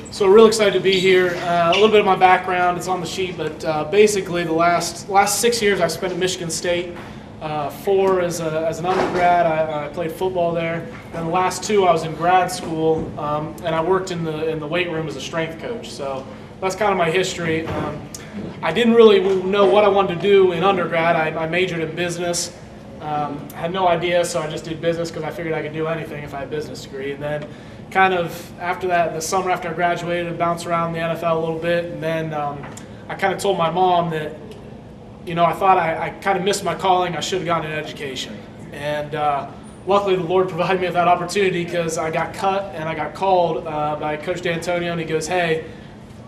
So real excited to be here. A little bit of my background, it's on the sheet, but basically the last 6 years I spent at Michigan State. 4 as an undergrad, I played football there. And the last 2 I was in grad school, and I worked in the weight room as a strength coach. So that's kind of my history. I didn't really know what I wanted to do in undergrad. I majored in business. Had no idea, so I just did business because I figured I could do anything if I had a business degree. And then kind of after that, the summer after I graduated, I bounced around the NFL a little bit, and then I kind of told my mom that, I thought I kind of missed my calling. I should have gotten an education. And luckily the Lord provided me with that opportunity because I got cut and I got called by Coach D'Antonio, and he goes, "Hey,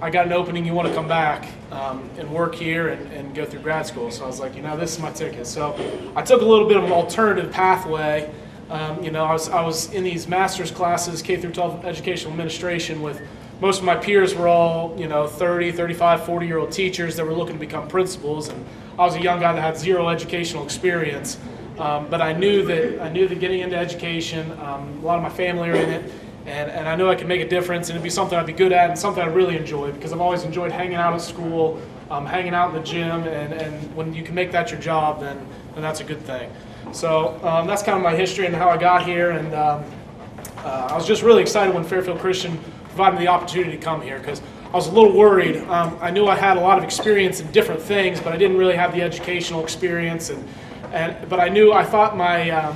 I got an opening, you want to come back and work here and go through grad school." So I was like, this is my ticket. So I took a little bit of an alternative pathway. I was in these master's classes, K through 12 educational administration, with most of my peers were all 30, 35, 40-year-old teachers that were looking to become principals, and I was a young guy that had 0 educational experience. But I knew that getting into education, a lot of my family are in it, and I knew I could make a difference, and it'd be something I'd be good at and something I really enjoyed, because I've always enjoyed hanging out at school, hanging out in the gym, and when you can make that your job, then that's a good thing. So that's kind of my history and how I got here, and I was just really excited when Fairfield Christian provided me the opportunity to come here, because I was a little worried. I knew I had a lot of experience in different things, but I didn't really have the educational experience, but I thought my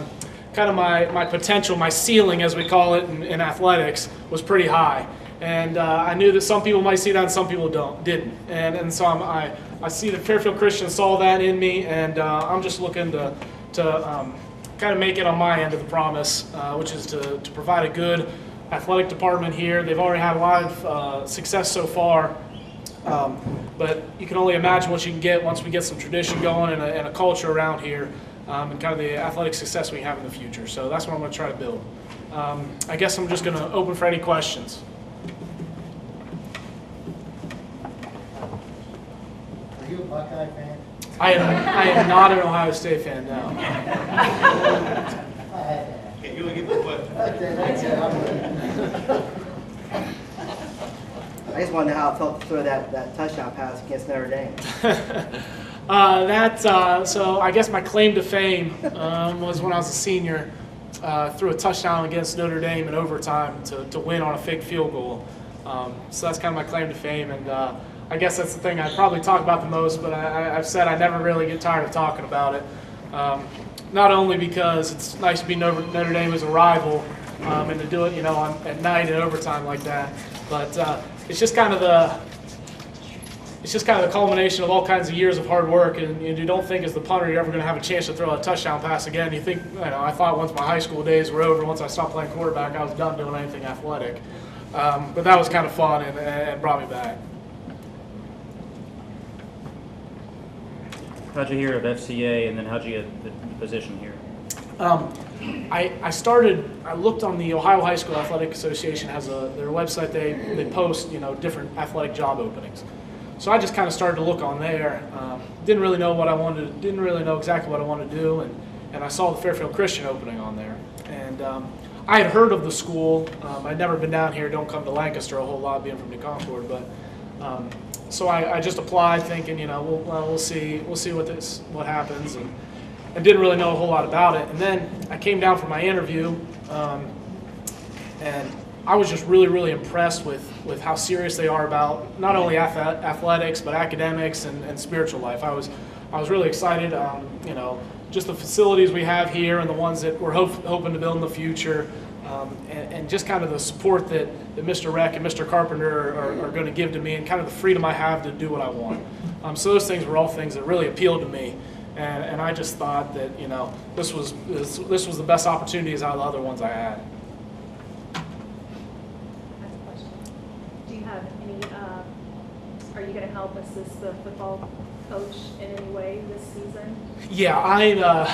my potential, my ceiling as we call it in athletics, was pretty high. And I knew that some people might see that and some people didn't. And so I see that Fairfield Christian saw that in me, and I'm just looking to kind of make it on my end of the promise, which is to provide a good athletic department here. They've already had a lot of success so far, but you can only imagine what you can get once we get some tradition going and a culture around here, and kind of the athletic success we have in the future. So that's what I'm going to try to build. I guess I'm just going to open for any questions. Are you a Buckeye fan? I am not an Ohio State fan, no. Okay, you want to give the what? I just want to know how it felt to throw that touchdown pass against Notre Dame. So I guess my claim to fame was when I was a senior, threw a touchdown against Notre Dame in overtime to win on a fake field goal. So that's kind of my claim to fame, and I guess that's the thing I probably talk about the most, but I've said I never really get tired of talking about it. Not only because it's nice to be Notre Dame as a rival, and to do it at night in overtime like that, but it's just kind of the culmination of all kinds of years of hard work, and you don't think as the punter you're ever going to have a chance to throw a touchdown pass again. You think, I thought once my high school days were over, once I stopped playing quarterback, I was done doing anything athletic. But that was kind of fun and brought me back. How'd you hear of FCA, and then how'd you get the position here? I looked on the Ohio High School Athletic Association has their website. They post different athletic job openings. So I just kind of started to look on there. Didn't really know what I wanted. Didn't really know exactly what I wanted to do, and I saw the Fairfield Christian opening on there. And I had heard of the school. I'd never been down here. Don't come to Lancaster a whole lot, being from New Concord, but. So I just applied, thinking, we'll see what happens, and didn't really know a whole lot about it. And then I came down for my interview, and I was just really, really impressed with how serious they are about not only athletics but academics and spiritual life. I was really excited. Just the facilities we have here and the ones that we're hoping to build in the future. And just kind of the support that Mr. Reck and Mr. Carpenter are going to give to me, and kind of the freedom I have to do what I want. So those things were all things that really appealed to me, and I just thought that this was the best opportunities out of the other ones I had. Next question. Do you have any? Are you going to help assist the football coach in any way this season? Yeah,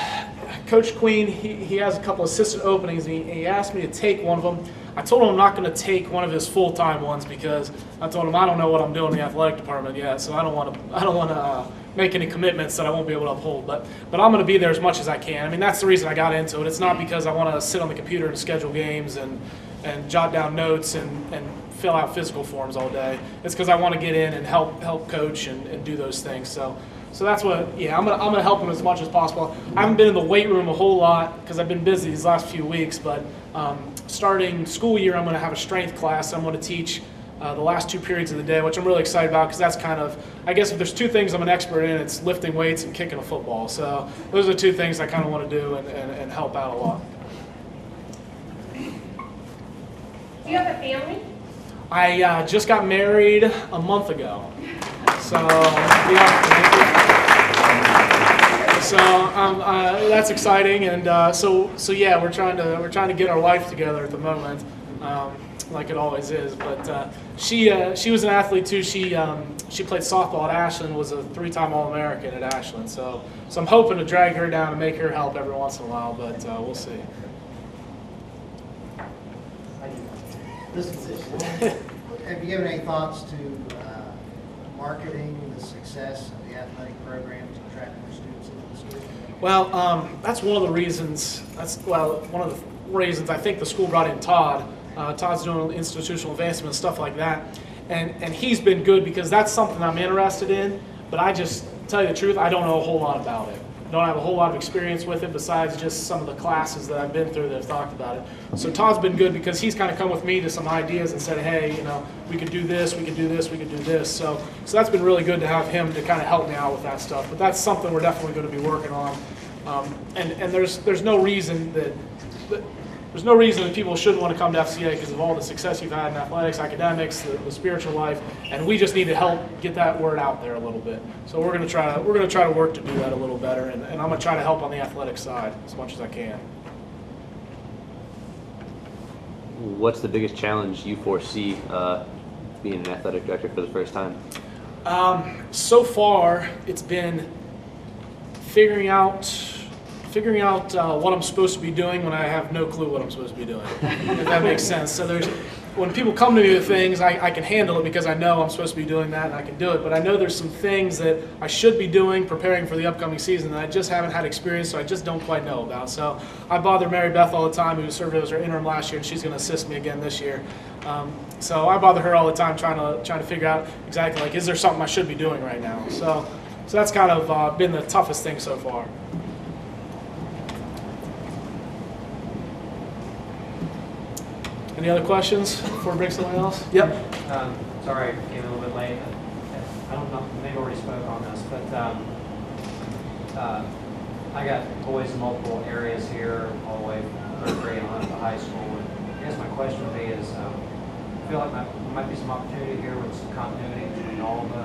Coach Queen, he has a couple assistant openings, and he asked me to take one of them. I told him I'm not going to take one of his full-time ones, because I told him I don't know what I'm doing in the athletic department yet, so I don't want to make any commitments that I won't be able to uphold. But I'm going to be there as much as I can. I mean, that's the reason I got into it. It's not because I want to sit on the computer and schedule games and jot down notes and fill out physical forms all day. It's because I want to get in and help coach and do those things. So that's what, yeah, I'm gonna help him as much as possible. I haven't been in the weight room a whole lot because I've been busy these last few weeks, but starting school year, I'm gonna have a strength class. I'm gonna teach the last 2 periods of the day, which I'm really excited about because that's kind of, I guess if there's 2 things I'm an expert in, it's lifting weights and kicking a football. So those are the 2 things I kind of want to do and help out a lot. Do you have a family? I just got married a month ago. So, yeah. So that's exciting, and so yeah, we're trying to get our life together at the moment, like it always is. But she was an athlete too. She played softball at Ashland, was a 3-time All-American at Ashland. So I'm hoping to drag her down and make her help every once in a while, but we'll see. This position. Have you given any thoughts to marketing the success of the athletic program to attract more students into the school? Well, that's one of the reasons. One of the reasons I think the school brought in Todd. Todd's doing institutional advancement and stuff like that, and he's been good because that's something I'm interested in. But I just tell you the truth, I don't know a whole lot about it. I don't have a whole lot of experience with it besides just some of the classes that I've been through that have talked about it. So Todd's been good because he's kind of come with me to some ideas and said, hey, we could do this, we could do this, we could do this. So that's been really good to have him to kind of help me out with that stuff. But that's something we're definitely going to be working on. And there's no reason that people shouldn't want to come to FCA because of all the success you've had in athletics, academics, the spiritual life, and we just need to help get that word out there a little bit. So we're going to try to work to do that a little better, and I'm going to try to help on the athletic side as much as I can. What's the biggest challenge you foresee being an athletic director for the first time? So far, it's been figuring out what I'm supposed to be doing when I have no clue what I'm supposed to be doing, if that makes sense. So when people come to me with things, I can handle it because I know I'm supposed to be doing that and I can do it. But I know there's some things that I should be doing, preparing for the upcoming season, that I just haven't had experience, so I just don't quite know about. So I bother Mary Beth all the time, who served as our interim last year, and she's going to assist me again this year. So I bother her all the time trying to figure out exactly, like, is there something I should be doing right now? So that's kind of been the toughest thing so far. Any other questions before we bring someone else? Yep. Sorry, I came a little bit late. I don't know, maybe already spoke on this, but I got boys in multiple areas here, all the way from 3rd grade on up to high school. And I guess my question would be is, I feel like there might be some opportunity here with some continuity between all the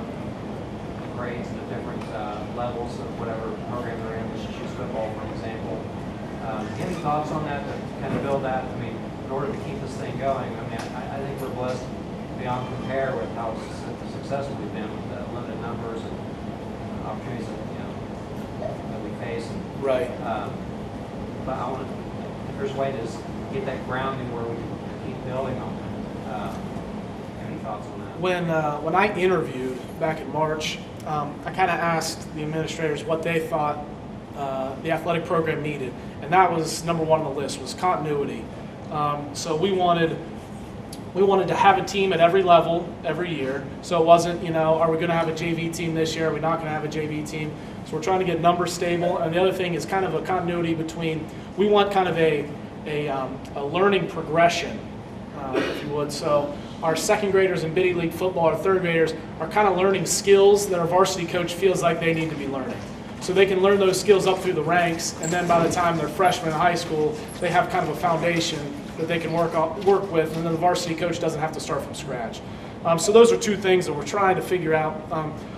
grades and the different levels of whatever program they're in. Let's just use football, for example. Any thoughts on that to kind of build that? I mean, in order to keep this thing going, I mean, I think we're blessed beyond compare with how successful we've been with the limited numbers and opportunities that we face. And, right. But I want to, if there's a way to just get that grounding where we can keep building on it. Any thoughts on that? When I interviewed back in March, I kind of asked the administrators what they thought the athletic program needed, and that was number 1 on the list, was continuity. So we wanted to have a team at every level every year. So it wasn't, are we going to have a JV team this year? Are we not going to have a JV team? So we're trying to get numbers stable. And the other thing is kind of a continuity between, we want kind of a learning progression, if you would. So our 2nd graders in Biddy League football, our 3rd graders are kind of learning skills that our varsity coach feels like they need to be learning. So they can learn those skills up through the ranks, and then by the time they're freshmen in high school, they have kind of a foundation that they can work with, and then the varsity coach doesn't have to start from scratch. So those are 2 things that we're trying to figure out.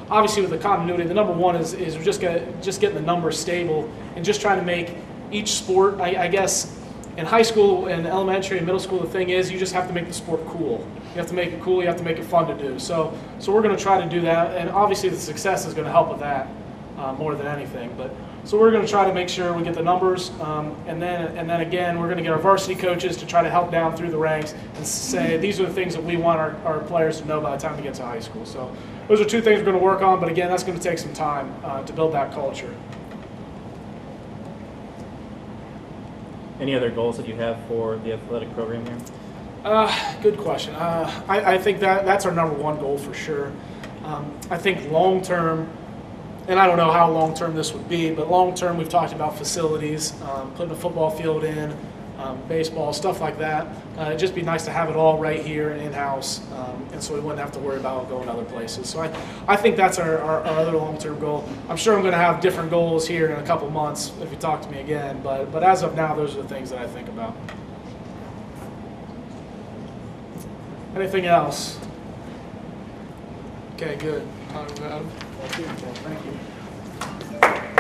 Obviously, with the continuity, the number 1 is we're just getting the numbers stable and just trying to make each sport, I guess, in high school and elementary and middle school, the thing is you just have to make the sport cool. You have to make it cool. You have to make it fun to do. So we're going to try to do that, and obviously the success is going to help with that. More than anything, so we're going to try to make sure we get the numbers, and then again we're going to get our varsity coaches to try to help down through the ranks and say these are the things that we want our players to know by the time they get to high school. So those are 2 things we're going to work on, but again, that's going to take some time to build that culture. Any other goals that you have for the athletic program here? Good question. I think that's our number one goal for sure. I think long term, and I don't know how long term this would be, but long term we've talked about facilities, putting a football field in, baseball, stuff like that. It'd just be nice to have it all right here and in-house, and so we wouldn't have to worry about going other places. So I think that's our other long-term goal. I'm sure I'm going to have different goals here in a couple months if you talk to me again, but as of now, those are the things that I think about. Anything else? Okay, good. Thank you.